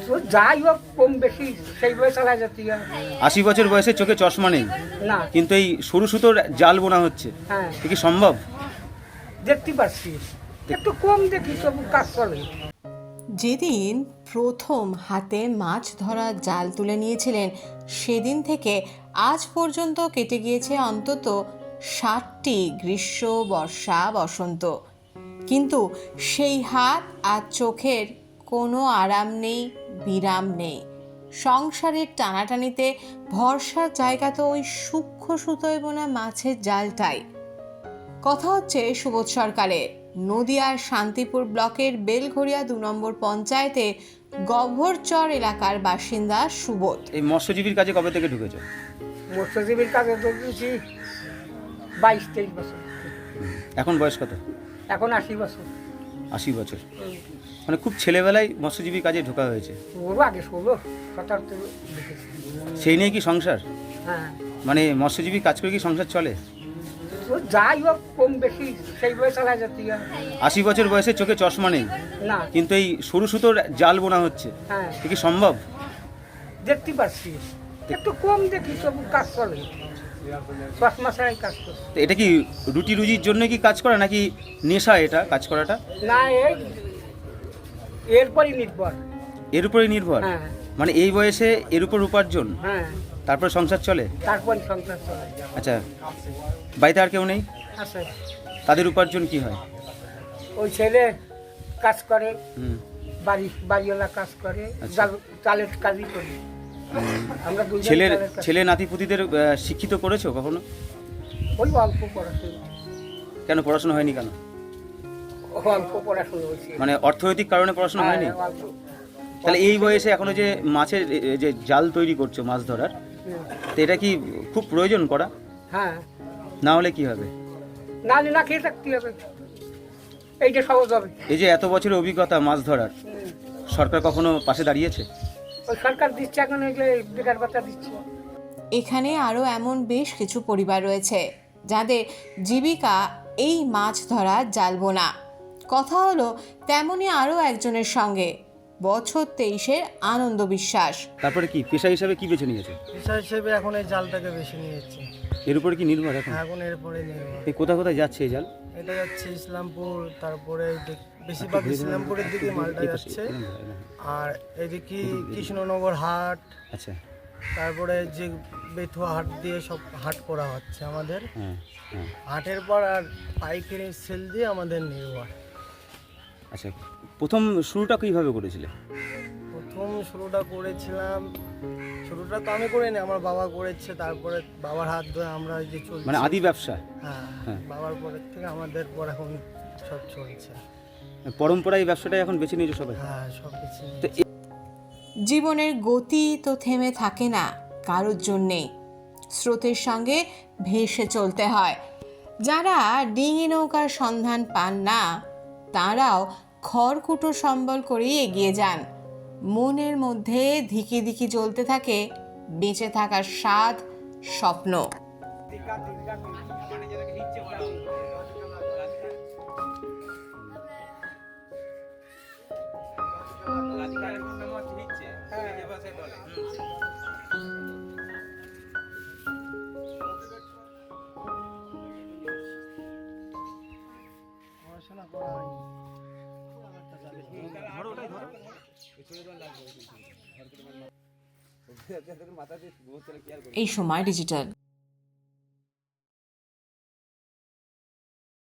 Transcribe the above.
তো যাই হোক কম বেশি সেইভাবে চালা যেতে হয়। 80 বছর বয়সে চোখে চশমা নেই, না, কিন্তু এই সরু সুতোর জাল বোনা হচ্ছে, হ্যাঁ এ কি সম্ভব? দেখতে পাচ্ছি একটু কম দেখি তবু কাজ চলে। যেদিন প্রথম হাতে মাছ ধরা জাল তুলে নিয়েছিলেন সেদিন থেকে আজ পর্যন্ত কেটে গিয়েছে অন্তত 60টি গ্রীষ্ম, বর্ষা, বসন্ত। কিন্তু সেই হাত আর চোখের কোনো আরাম নেই, বিরাম নেই। সংসারের টানাটানিতে ভরসার জায়গা তো ওই সূক্ষ্ম সুতোয় বোনা মাছের জালটাই। কথা হচ্ছে সুবোধ সরকারের। নদিয়ার শান্তিপুর ব্লকের বেলঘরিয়া 2 নম্বর পঞ্চায়েতে গভ্বরচর এলাকার বাসিন্দা সুবোধ। এই মৎস্যজীবীর কাজে কবে থেকে ঢুকেছে? মৎস্যজীবীর কাজে ধরেছি 22-23 বছর। এখন বয়স কত? এখন 80 বছর। 80 বছর, মানে খুব ছেলেবেলায় মৎস্যজীবীর কাজে ঢোকা হয়েছে। ওরও আগে 16-17 ঢুকেছি। সেই নিয়ে কি সংসার? হ্যাঁ, মানে মৎস্যজীবী কাজ করে কি সংসার চলে? তো যাই হোক কম বেশি সেইভাবে চালা যেতে হয়। 80 বছর বয়সে চোখে চশমা নেই, না, কিন্তু এই সরু সুতোর জাল বোনা হচ্ছে, হ্যাঁ এ কি সম্ভব? দেখতে পাচ্ছি একটু কম দেখি তবু কাজ চলে। চশমা ছাড়াই কাজ করে। তো এটা কি রুটি রুজির জন্য কি কাজ করা, নাকি নেশা এটা কাজ করাটা? না, এরপরই নির্ভর। এর উপরে নির্ভর, হ্যাঁ মানে এই বয়সে এর উপর উপার্জন, হ্যাঁ, তারপর সংসার চলে। তারপরই সংসার চলে। আচ্ছা, বাড়িতে আর কেউ নেই? আছে, তাদের উপার্জন কি হয়? ওই ছেলে কাজ করে, হুম, বাড়িওয়ালা কাজ করে, আচ্ছা। চালের কাজই করি আমরা দুইজন। ছেলে নাতিপুতিদের শিক্ষিত করেছো কখনো? ওই অল্প পড়াশোনা। কেন পড়াশোনা হয়নি কেন? অল্প পড়াশোনা হয়েছে। মানে অর্থনৈতিক কারণে পড়াশোনা হয়নি? হ্যাঁ, অল্প। তাহলে এই বয়সে এখনো যে মাছের যে জাল তৈরি করছো মাছ ধরার, তো এটা কি খুব প্রয়োজন করা? হ্যাঁ, না হলে কি হবে? না খেয়ে থাকতে হবে, এইটা সহজ হবে। এই যে এত বছরের অভিজ্ঞতা মাছ ধরার, সরকার কখনো পাশে দাঁড়িয়েছে? ওই সরকার দিচ্ছে এখন, এগুলো বেকার ভাতা দিচ্ছে। এখানে আরও এমন বেশ কিছু পরিবার রয়েছে যাদের জীবিকা এই মাছ ধরা জাল বোনা। কথা হলো তেমনই আরও একজনের সঙ্গে, বছর 23-এর আনন্দ বিশ্বাস। তারপরে কি পেশা হিসাবে কি বেছে নিয়েছে? পেশা হিসেবে এখন এই জালটাকে বেছে নিয়েছি। এর উপরে কি নির্ভর এখন? এখন এরপরে নির্ভর। এই কোথায় কোথায় যাচ্ছে এই জাল? এটা যাচ্ছে ইসলামপুর, তারপরে বেশিরভাগ ইসলামপুরের দিকে মালটা যাচ্ছে, আর এদিকে কৃষ্ণনগর হাট, আচ্ছা, তারপরে যে বেথুয়া হাট দিয়ে সব হাট করা হচ্ছে আমাদের। হ্যাঁ হ্যাঁ, হাটের পর আর পাইকারি সেল দিয়ে আমাদের নির্ভর। আচ্ছা। প্রথম শুরুটা কীভাবে করেছিলে? প্রথম শুরুটা তো আমি করিনি, আমার বাবা করেছে, তারপরে বাবার হাত ধরে আমরা এই যে চলছি। মানে আদি ব্যবসা? হ্যাঁ, হ্যাঁ। বাবার পরের থেকে আমাদের পর এখন সব চলছে। পরম্পরা এই ব্যবসাটাই এখন বেছে নিয়েছো সবাই? হ্যাঁ, সব কিছু। তো জীবনের গতি তো থেমে থাকে না কারোর জন্যে, স্রোতের সঙ্গে ভেসে চলতে হয়। যারা ডিঙি নৌকার সন্ধান পান না তাঁরাও খড়কুটো সম্বল করেই এগিয়ে যান। মনের মধ্যে ধিকি ধিকি জ্বলতে থাকে বেঁচে থাকার স্বাদ, স্বপ্ন। পড়াশোনা করা হয়নি। এই সময় ডিজিটাল।